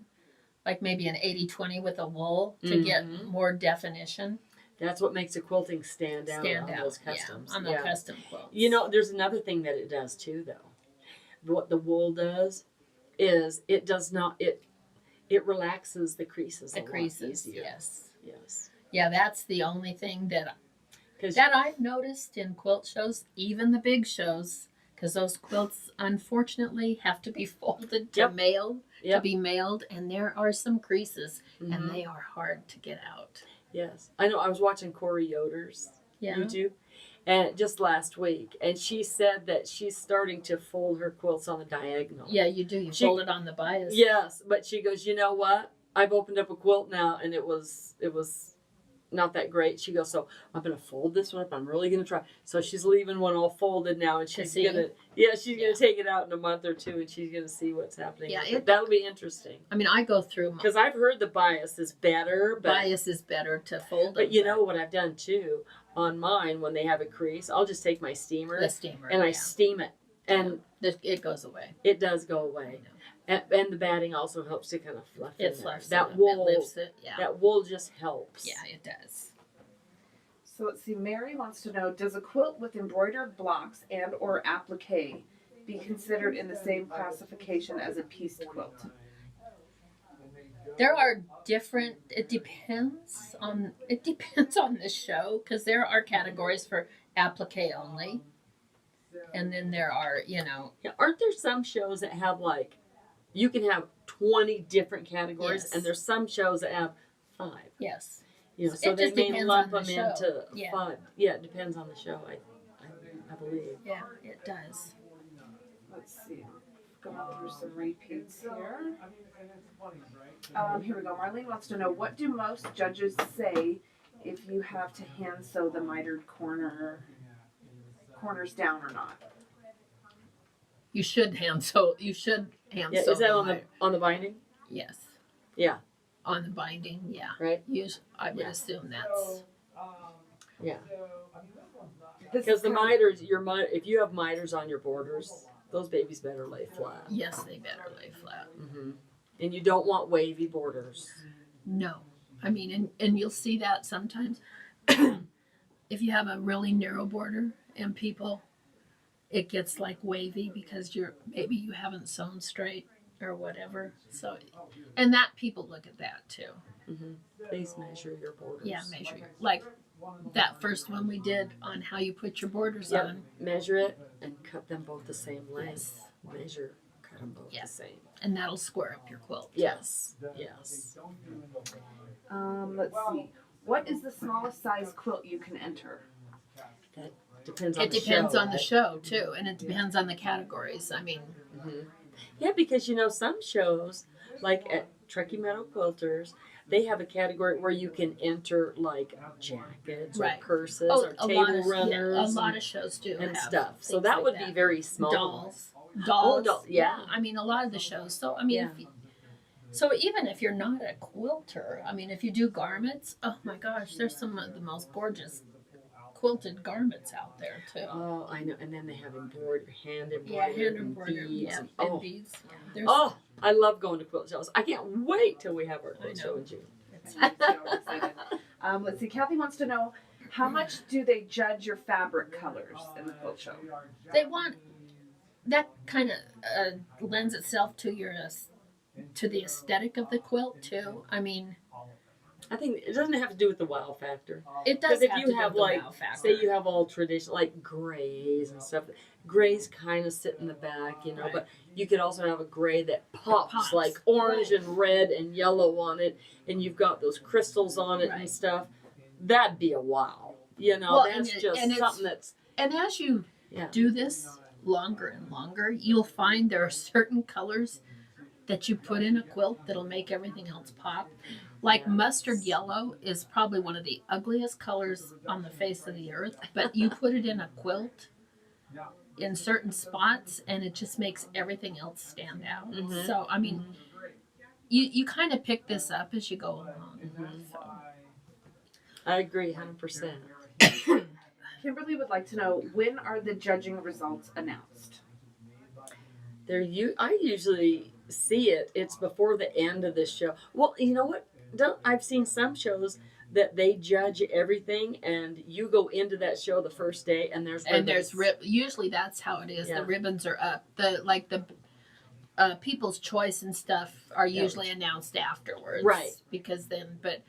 like maybe an 80/20 with a wool to get more definition. That's what makes the quilting stand out on those customs. Yeah, on the custom quilts. You know, there's another thing that it does too, though. What the wool does is it relaxes the creases. The a lot creases, easier. yes. Yeah, that's the only thing that I've noticed in quilt shows, even the big shows, because those quilts unfortunately have to be folded to be mailed, and there are some creases, and they are hard to get out. Yes, I know. I was watching Corey Yoder's YouTube, and just last week, and she said that she's starting to fold her quilts on the diagonal. Yeah, you do. You fold it on the bias. Yes, but she goes, you know what? I've opened up a quilt now, and it was not that great. She goes, so I'm gonna fold this one up. I'm really gonna try. So she's leaving one all folded now, and she's gonna take it out in a month or two, and she's gonna see what's happening. Yeah, that'll be interesting. I mean, I go through because I've heard the bias is better. Bias is better to fold. But you know what I've done too on mine when they have a crease, I'll just take my steamer, and I steam it, and it goes away. It does go away. And the batting also helps to kind of fluff it. That wool, it lifts it. Yeah. That wool just helps. Yeah, it does. So let's see. Mary wants to know: does a quilt with embroidered blocks and/or applique be considered in the same classification as a pieced quilt? There are different. It depends on the show, because there are categories for applique only, and then there are aren't there some shows that have like. You can have 20 different categories, and there's some shows that have 5. Yes. So they may lump them into 5. Yeah, it depends on the show, I believe. Yeah, it does. Let's see. Going through some repeats here. Here we go. Marlene wants to know, what do most judges say if you have to hand sew the mitered corners down or not? You should hand sew. Is that on the binding? Yes. Yeah. On the binding, yeah. Right. I would assume that's. Yeah. Because the miters, if you have miters on your borders, those babies better lay flat. Yes, they better lay flat. Mm-hmm. And you don't want wavy borders. No, I mean, and you'll see that sometimes if you have a really narrow border and people. It gets like wavy because maybe you haven't sewn straight or whatever. So, and that people look at that too. Mm-hmm. Please measure your borders. Yeah, like that first one we did on how you put your borders on. Measure it and cut them both the same length. Measure, cut them both the same. And that'll square up your quilt. Yes. Let's see. What is the smallest size quilt you can enter? That depends on the show. It depends on the show, too. And it depends on the categories. I mean. Mm-hmm. Yeah, because, some shows, like at Truckee Meadow Quilters, they have a category where you can enter, like, jackets or purses or table runners. Yeah, a lot of shows do and stuff. So that would be very small. Dolls. Yeah. I mean, a lot of the shows. So, I mean, so even if you're not a quilter, I mean, if you do garments, oh my gosh, there's some of the most gorgeous quilted garments out there too. Oh, I know. And then they have hand embroidered beads. And beads. Yeah. I love going to quilt shows. I can't wait till we have our quilt show in June. Let's see. Kathy wants to know, how much do they judge your fabric colors in the quilt show? They want that kind of lends itself to to the aesthetic of the quilt too. I mean. I think it doesn't have to do with the wow factor. It does have to do with the wow factor. Say you have all traditional, like grays and stuff. Grays kind of sit in the back, but you could also have a gray that pops. Like orange and red and yellow on it, and you've got those crystals on it and stuff. That'd be a wow. You know, Well, that's and just it's- something that's And as you yeah. do this longer and longer, you'll find there are certain colors that you put in a quilt that'll make everything else pop. Like mustard yellow is probably one of the ugliest colors on the face of the earth, but you put it in a quilt in certain spots and it just makes everything else stand out. Mhm. So, I mean, you kind of pick this up as you go along. So. I agree 100%. Kimberly would like to know, when are the judging results announced? I usually see it. It's before the end of the show. Well, you know what? I've seen some shows that they judge everything, and you go into that show the first day, and there's usually that's how it is. Yeah. The ribbons are up. The people's choice and stuff are usually announced afterwards, Right? Because but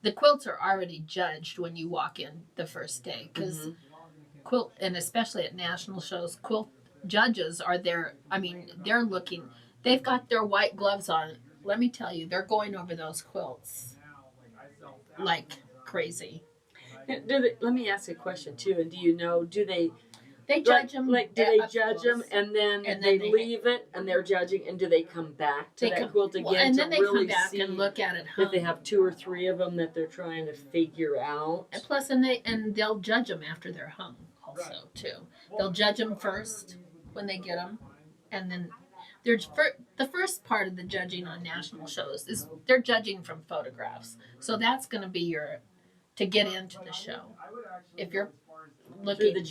the quilts are already judged when you walk in the first day because quilt, and especially at national shows, quilt judges are there. I mean, they're looking. They've got their white gloves on. Let me tell you, they're going over those quilts like crazy. Let me ask a question too. And do you know? Do they? They judge them. Like, do they up judge close. them and then And they then leave it and they're judging? And do they come back to that quilt again and then to they really come back see and look at it? if they have 2 or 3 of them that they're trying to figure out? And plus, they'll judge them after they're hung, also too. They'll judge them first when they get them, and then the first part of the judging on national shows is they're judging from photographs. So that's going to be to get into the show. If you're looking Through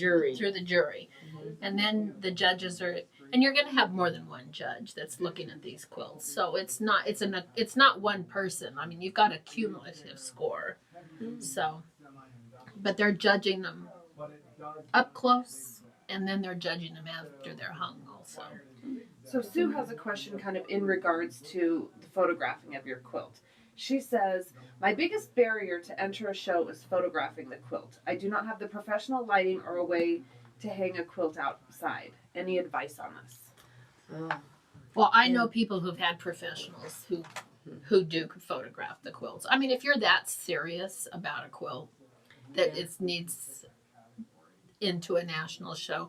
the jury. and then the judges and you're going to have more than one judge that's looking at these quilts. So it's not one person. I mean, you've got a cumulative score. So, but they're judging them up close, and then they're judging them after they're hung also. So Sue has a question kind of in regards to the photographing of your quilt. She says, my biggest barrier to enter a show is photographing the quilt. I do not have the professional lighting or a way to hang a quilt outside. Any advice on this? Well, I know people who've had professionals who do photograph the quilts. I mean, if you're that serious about a quilt that it needs into a national show,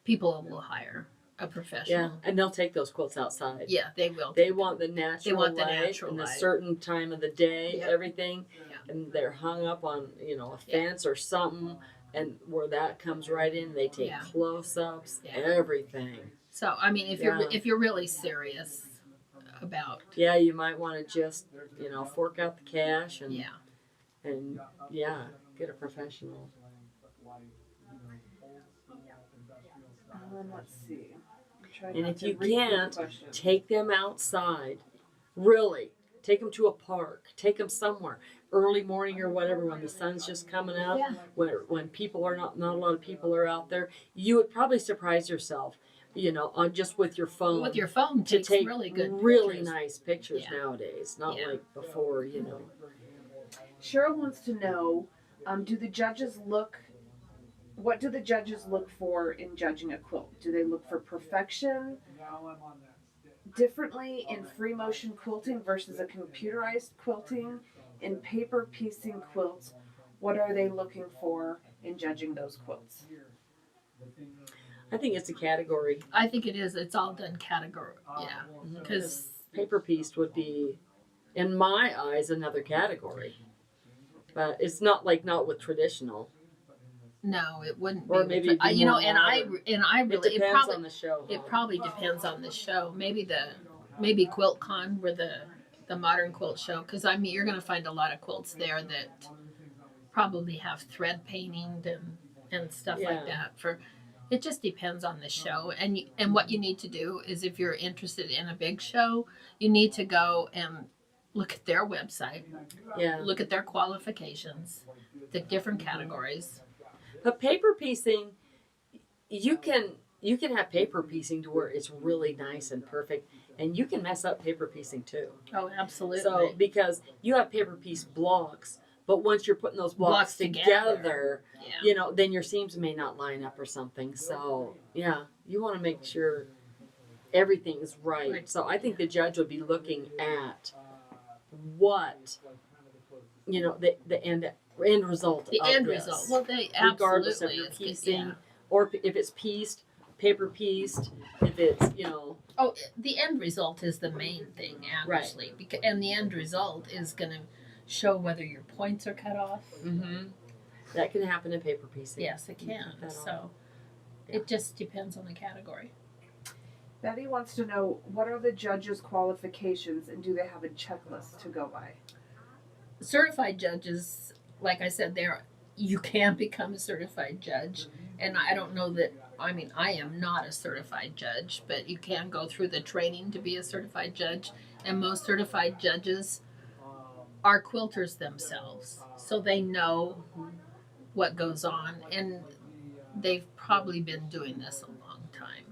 people will hire a professional. Yeah, and they'll take those quilts outside. Yeah, they will. They want the natural light and the light. certain time of the day, Yep. everything. Yeah. And they're hung up on, a fence or something, and where that comes right in, they take close-ups, everything. So, I mean, if you're really serious about Yeah, you might want to just, fork out the cash and get a professional. Let's see. And if you can't, take them outside. Really. Take them to a park. Take them somewhere. Early morning or whatever, when the sun's just coming up. Yeah. When people are not a lot of people are out there. You would probably surprise yourself, on just with your phone. with your phone to takes take really good pictures. nice pictures nowadays. Not like before, Cheryl wants to know, what do the judges look for in judging a quilt? Do they look for perfection differently in free motion quilting versus a computerized quilting? In paper piecing quilts, what are they looking for in judging those quilts? I think it's a category. I think it is. It's all done category. Yeah. Because Paper pieced would be, in my eyes, another category. But it's not with traditional. no, it wouldn't Or be. maybe with, it'd be more I really It depends on the show. it probably depends on the show. Maybe QuiltCon were the modern quilt show, because I mean you're going to find a lot of quilts there that probably have thread painting and stuff like that. It just depends on the show, and what you need to do is, if you're interested in a big show, you need to go and look at their website, look at their qualifications, the different categories. But paper piecing, you can have paper piecing to where it's really nice and perfect, and you can mess up paper piecing too. Oh, absolutely. So because you have paper piece blocks, but once you're putting those blocks together, then your seams may not line up or something. So you want to make sure everything's right. So I think the judge would be looking at what the end end result. The of end this. result. Well, they Regardless of absolutely your is good, piecing, yeah. or if it's pieced, paper pieced, if it's Oh, the end result is the main thing, actually. Right. And the end result is going to show whether your points are cut off. Mm-hmm. That can happen in paper piecing. Yes, it can. So it just depends on the category. Betty wants to know, what are the judges' qualifications and do they have a checklist to go by? Certified judges, like I said, you can become a certified judge. And I don't know that, I am not a certified judge, but you can go through the training to be a certified judge. And most certified judges are quilters themselves. So they know what goes on. And they've probably been doing this a long time.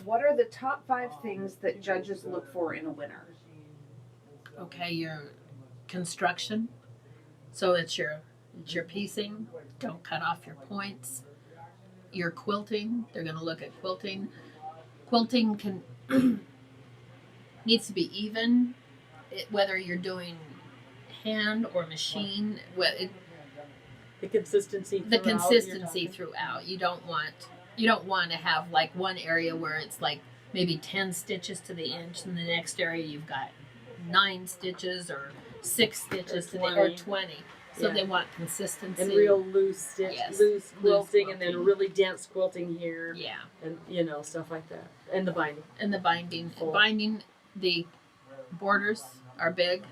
What are the top 5 things that judges look for in a winner? Okay, your construction. So it's your piecing. Don't cut off your points. Your quilting. They're going to look at quilting. Quilting can needs to be even, whether you're doing hand or machine. The consistency. Throughout. You don't want to have like one area where it's like maybe 10 stitches to the inch, and the next area you've got 9 stitches or 6 stitches or 20. So they want consistency. And real loose loose quilting, and then really dense quilting here. Yeah. And stuff like that. And the binding. Binding, the borders are big.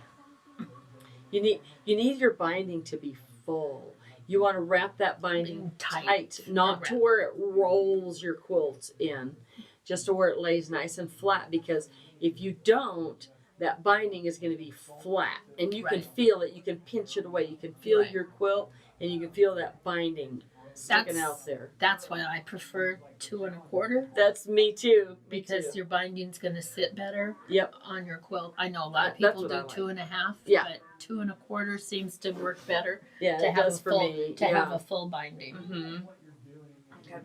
You need your binding to be full. You want to wrap that binding tight, not to where it rolls your quilts in, just to where it lays nice and flat, because if you don't, that binding is going to be flat, and you can feel it. You can pinch it away. You can feel your quilt, and you can feel that binding sticking out there. That's why I prefer 2 1/4. That's me too. Because your binding's going to sit better on your quilt. I know a lot of people do 2 1/2, but 2 1/4 seems to work better. Yeah, to it have does for me. To have a full binding. Mm-hmm. Okay.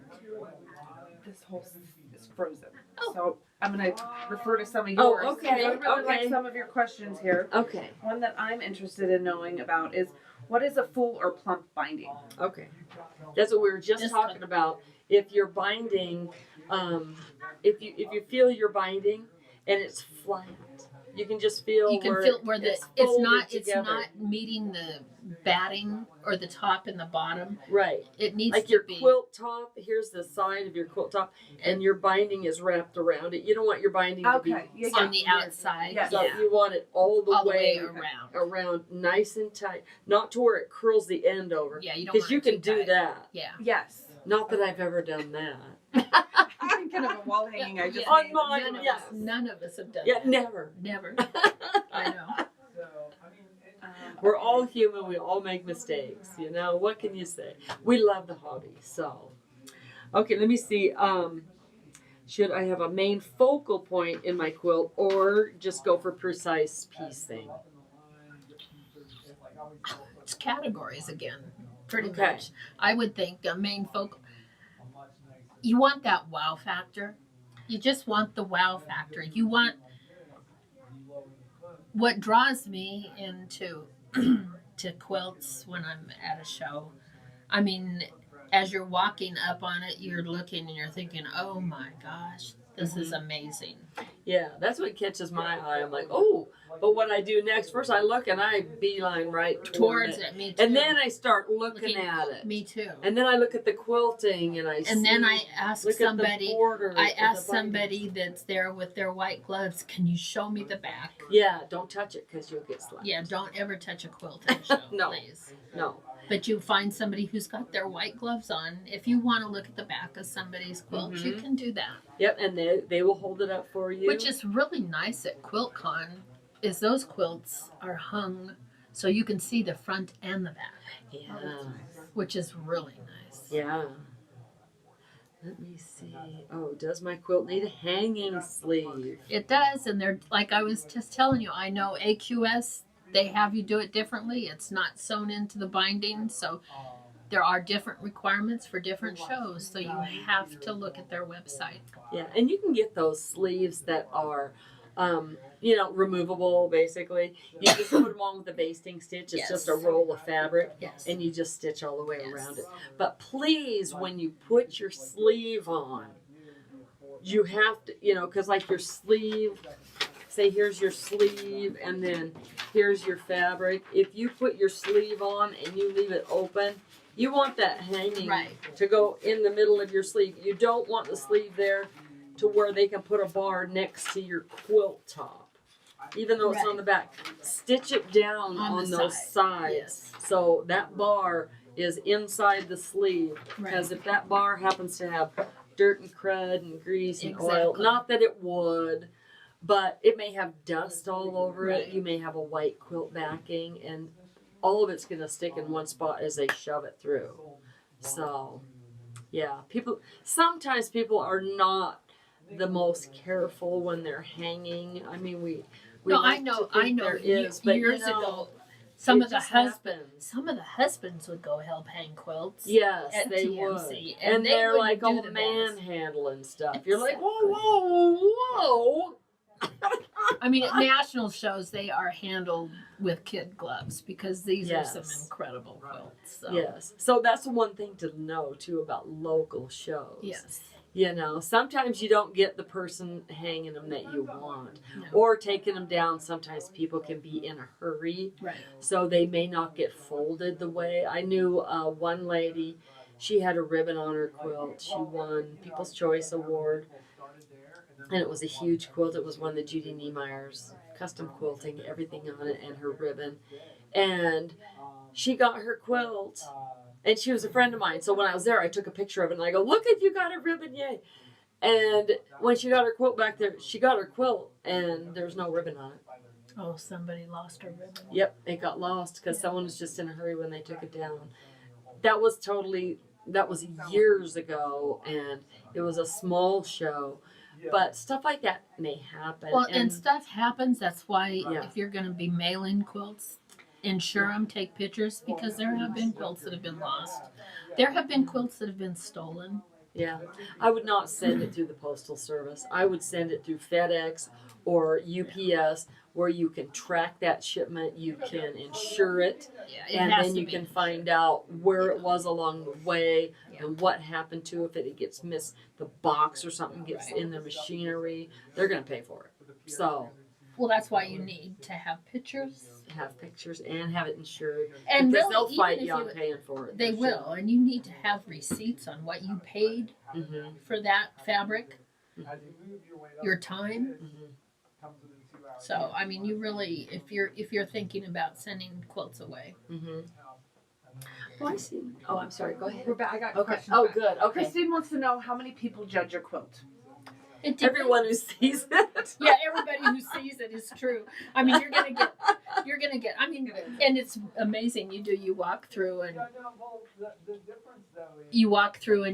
This whole is frozen. So I'm going to refer to some of yours. Oh, okay. I really like some of your questions here. Okay. One that I'm interested in knowing about is, what is a full or plump binding? Okay. That's what we were just talking about. If you're binding, if you feel your binding and it's flat, you can just feel where it's not meeting the batting or the top and the bottom. Right. It needs like to your be quilt top. Here's the side of your quilt top, and your binding is wrapped around it. You don't want your binding to be on the outside. Yes. So you want it all the way around, nice and tight, not to where it curls the end over. Yeah, you don't. Because you can do that. Yeah. Yes. Not that I've ever done that. I'm thinking of a wall hanging. I just on mine. None of us have done that. Never. I know. We're all human. We all make mistakes. What can you say? We love the hobby. So, okay, let me see. Should I have a main focal point in my quilt, or just go for precise piecing? It's categories again, pretty much. I would think a main focal. You want that wow factor. You just want the wow factor. You want what draws me into to quilts when I'm at a show. I mean, as you're walking up on it, you're looking and you're thinking, "Oh my gosh, this is amazing." Yeah, that's what catches my eye. I'm like, oh, but what I do next, first I look and I beeline right towards it. Me too. And then I start looking at it. Me too. And then I look at the quilting and then I ask somebody. I ask somebody that's there with their white gloves, "Can you show me the back?" Yeah, don't touch it because you'll get slapped. Yeah, don't ever touch a quilt at a show, please. No. But you find somebody who's got their white gloves on. If you want to look at the back of somebody's quilt, you can do that. Yep, and they will hold it up for you. Which is really nice at QuiltCon, is those quilts are hung so you can see the front and the back. Yeah. Which is really nice. Yeah. Let me see. Oh, does my quilt need a hanging sleeve? It does, and they're, like I was just telling you, I know AQS, they have you do it differently. It's not sewn into the binding, so there are different requirements for different shows, so you have to look at their website. Yeah, and you can get those sleeves that are you know, removable basically. You just put them on with a basting stitch. It's just a roll of fabric, and you just stitch all the way around it. But please, when you put your sleeve on, you have to, you know, because like your sleeve, say here's your sleeve and then here's your fabric. If you put your sleeve on and you leave it open, you want that hanging to go in the middle of your sleeve. You don't want the sleeve there to where they can put a bar next to your quilt top. Even though it's on the back, stitch it down on those sides. So that bar is inside the sleeve. Because if that bar happens to have dirt and crud and grease and oil, not that it would, but it may have dust all over it. You may have a white quilt backing, and all of it's going to stick in one spot as they shove it through. So, yeah, sometimes people are not the most careful when they're hanging. I mean, we I know. There is, but years ago, some of the husbands would go help hang quilts. Yes, at they TMC, would, and they're like all the manhandling stuff. You're like, whoa. I mean, at national shows, they are handled with kid gloves because these are some incredible quilts. So. Yes. So that's one thing to know, too, about local shows. Yes. You know, sometimes you don't get the person hanging them that you want or taking them down. Sometimes people can be in a hurry. Right. So they may not get folded the way. I knew one lady, she had a ribbon on her quilt. She won People's Choice Award. And it was a huge quilt. It was one of the Judy Niemeyer's custom quilting, everything on it, and her ribbon. And she got her quilt, and she was a friend of mine. So when I was there, I took a picture of it, and I go, look at you got a ribbon, yay. And when she got her quilt back there, she got her quilt, and there was no ribbon on it. Oh, somebody lost her ribbon. Yep, it got lost because someone was just in a hurry when they took it down. That was years ago, and it was a small show. But stuff like that may happen. Well, and stuff happens. That's why if you're going to be mailing quilts, ensure them, take pictures, because there have been quilts that have been lost. There have been quilts that have been stolen. Yeah. I would not send it through the Postal Service. I would send it through FedEx or UPS, where you can track that shipment, you can insure it, and then you can find out where it was along the way and what happened to it. If it gets missed, the box or something gets in the machinery, they're going to pay for it. So, well, that's why you need to have pictures. Have pictures and have it insured. And because really, they'll fight you on paying for it. They will, and you need to have receipts on what you paid for that fabric, your time. So, I mean, you really, if you're thinking about sending quilts away. Oh, I see. Oh, I'm sorry. Go ahead. We're back. I got questions. Oh, back. good. Okay. Christine wants to know how many people judge your quilt. Everyone who sees it. Yeah, everybody who sees it is true. I mean, you're gonna get. I mean, and it's amazing. You walk through and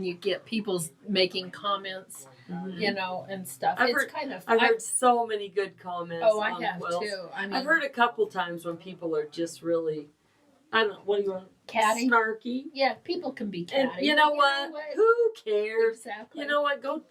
you get people making comments, you know, and stuff. I've heard so many good comments. Oh, I on have quilts. too. I mean, I've heard a couple times when people are just really, I don't know, what do you want? Catty, snarky. Yeah, people can be catty. And you know what? Who cares? Exactly. You know what? Go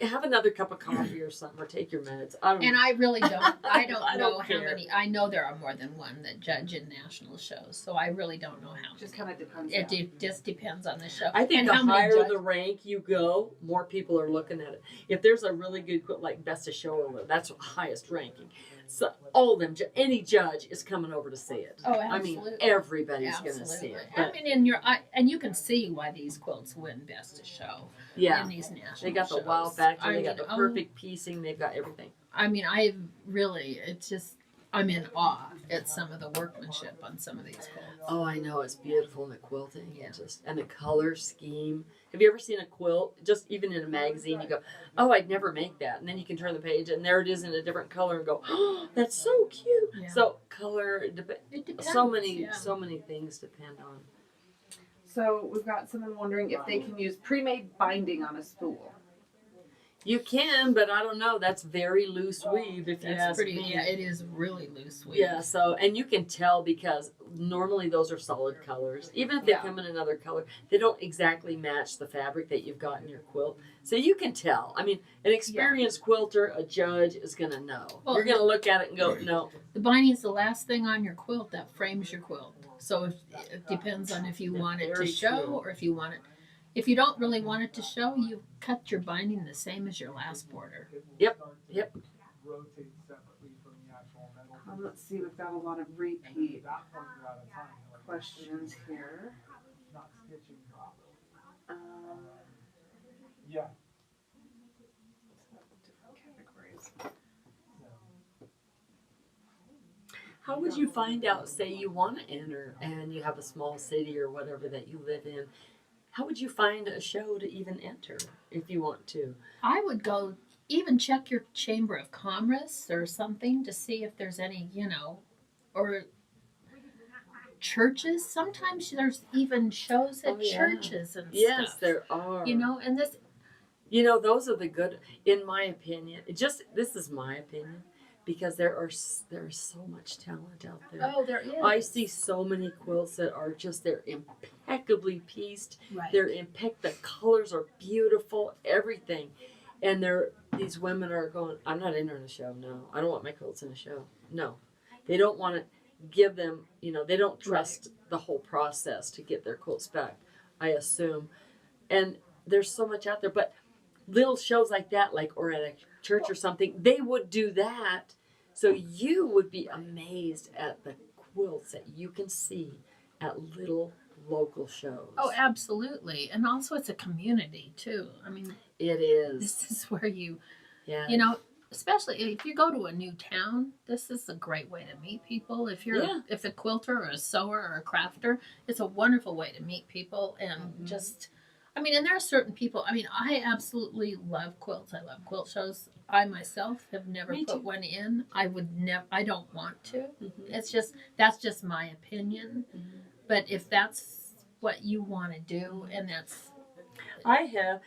have another cup of coffee or something, or take your meds. I really don't. I don't know how many. I know there are more than one that judge in national shows, so I really don't know how. Just kind of depends. It just depends on the show. I think the higher the rank you go, more people are looking at it. If there's a really good quilt, like Best of Show, that's the highest ranking. So all of them, any judge is coming over to see it. Oh, absolutely. I mean, everybody's going to see it. But, I mean, and you can see why these quilts win Best of Show. Yeah, in these national they got the shows. wow factor. They got the perfect piecing. They've got everything. I mean, I'm in awe at some of the workmanship on some of these quilts. Oh, I know, it's beautiful in the quilting. Yeah. And the color scheme. Have you ever seen a quilt, just even in a magazine, you go, oh, I'd never make that. And then you can turn the page and there it is in a different color and go, oh, that's so cute. Yeah. So color, it depends. So many things depend on. So we've got someone wondering if they can use pre-made binding on a spool. You can, but I don't know. That's very loose weave. If you That's ask pretty. me. Yeah, it is really loose weave. Yeah. So, and you can tell because normally those are solid colors. Even if they Yeah. come in another color, they don't exactly match the fabric that you've got in your quilt. So you can tell. I mean, an experienced quilter, a judge, is gonna know. Well, You're gonna look at it and go, no. The binding is the last thing on your quilt that frames your quilt. So it depends on if you want it to Very show true. or if you want it. If you don't really want it to show, you cut your binding the same as your last border. Yep. Let's see, we've got a lot of repeat questions here. Yeah. Different categories. How would you find out, say you want to enter and you have a small city or whatever that you live in? How would you find a show to even enter if you want to? I would go even check your Chamber of Commerce or something to see if there's any, or churches. Sometimes there's even shows at churches and Yes, stuff. there are. And this. Those are the good, in my opinion. This is my opinion, because there is so much talent out there. Oh, there is. I see so many quilts that are they're impeccably pieced. Right. They're the colors are beautiful, everything. And these women are going, I'm not entering a show, no. I don't want my quilts in a show. No. They don't want to give them, they don't trust the whole process to get their quilts back, I assume. And there's so much out there, but little shows like that, or at a church or something, they would do that. So you would be amazed at the quilts that you can see at little local shows. Oh, absolutely. And also it's a community too. I mean, it is. This is where Yeah. Especially if you go to a new town, this is a great way to meet people. If you're if a quilter or a sewer or a crafter, it's a wonderful way to meet people and and there are certain people. I mean, I absolutely love quilts. I love quilt shows. I myself have never put one in. I would never. I don't want to. Mm-hmm. That's just my opinion. Mm-hmm. But if that's what you want to do, and that's, I have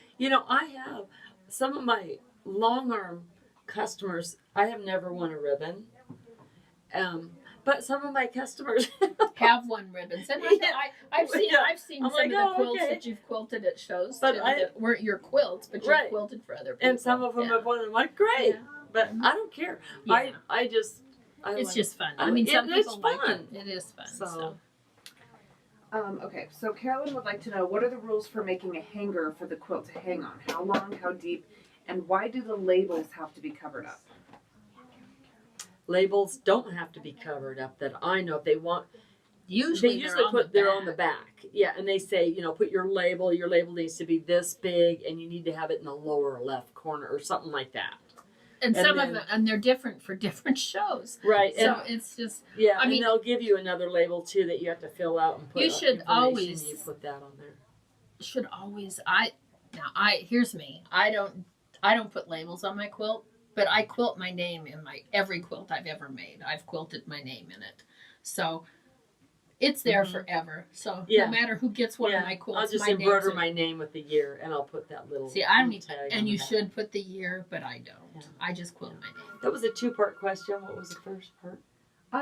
some of my long arm customers. I have never won a ribbon. But some of my customers have won ribbons, and I've seen some of the quilts that you've quilted at shows, but that weren't your quilts, but you've quilted for other people. And some of them have won. I'm like, great, but I don't care. Yeah. It's just fun. I mean, some people like it. It is fun. So. Okay, so Carolyn would like to know, what are the rules for making a hanger for the quilt to hang on? How long, how deep, and why do the labels have to be covered up? Labels don't have to be covered up that I know. If they want, usually they're on the back. Yeah, and they say, put your label needs to be this big and you need to have it in the lower left corner or something like that. And some of them, and they're different for different shows. Right. So it's just, I mean, they'll give you another label too that you have to fill out and put. You should always. You put that on there. Should always. Here's me. I don't put labels on my quilt. But I quilt my name in every quilt I've ever made. I've quilted my name in it. So it's there forever. So no matter who gets one of my quilts, I'll just embroider my name with the year and I'll put that little I don't even, and you should put the year, but I don't. Yeah. I just quilt my name. That was a 2-part question. What was the first part?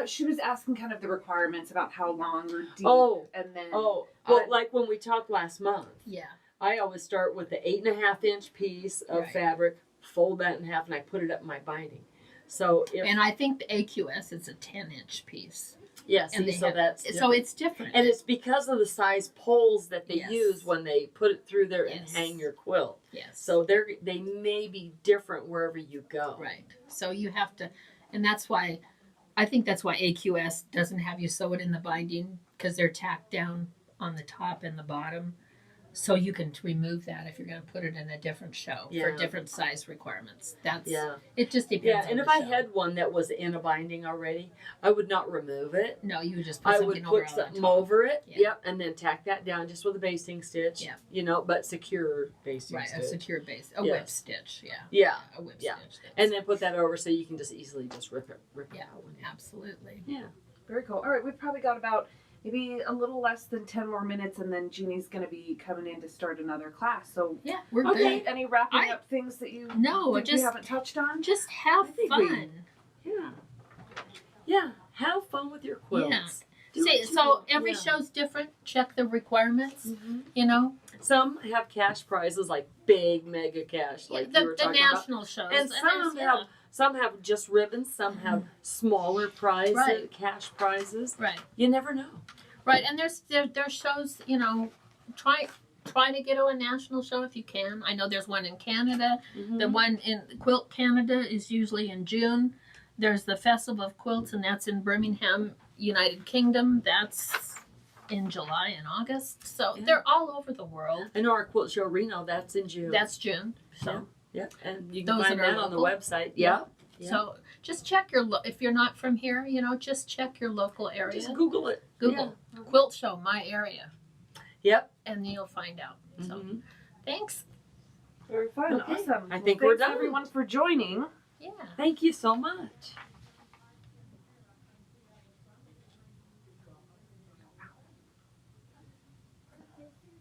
She was asking kind of the requirements about how long or deep. And then. Like when we talked last month. Yeah. I always start with the 8.5-inch piece of fabric, fold that in half, and I put it up in my binding. So and I think the AQS is a 10-inch piece. Yes, so it's different. And it's because of the size poles that they use when they put it through there and hang your quilt. Yes. So they may be different wherever you go. Right. So you have to, and that's why AQS doesn't have you sew it in the binding, because they're tacked down on the top and the bottom. So you can remove that if you're going to put it in a different show for different size requirements. It just depends. Yeah, and if I had one that was in a binding already, I would not remove it. No, you would just put something over it. I would put something over it. Yep, and then tack that down just with a basting stitch. Yeah. But secure basting stitch. Right, a secure base, whip stitch. Yeah. Yeah. A whip stitch. And then put that over so you can just easily just rip it out. Absolutely. Yeah. Very cool. All right, we've probably got about maybe a little less than 10 more minutes, and then Jeannie's going to be coming in to start another class. So, Yeah, we're Okay. good. any wrapping up things that you No, think we just haven't touched on? just have I think fun. Yeah. Yeah. Have fun with your quilts. Yeah. Do See, what you so want. every Yeah. show's different. Check the requirements. Mm-hmm. You know, Some have cash prizes, like big mega cash, like you were the talking about. national shows, And some have just ribbons. Some have smaller prizes, Right. cash prizes. right, You never know. right, and there's shows. You know, try to get to a national show if you can. I know there's one in Canada. Mm-hmm. The one in Quilt Canada is usually in June. There's the Festival of Quilts, and that's in Birmingham, United Kingdom. That's in July and August. So Yeah. they're all over the world. I know our quilt show Reno. That's in June. That's June. So yeah, and you can Those find that are that on the local. website. Yeah. Yeah. so just check your if you're not from here, you know, just check your local area. Just Google it. Google Quilt Show my area, Yep. and you'll find out. So Mhm. thanks. Very fun. Okay. Awesome. I think we're thanks done. everyone for joining. Yeah. Thank you so much.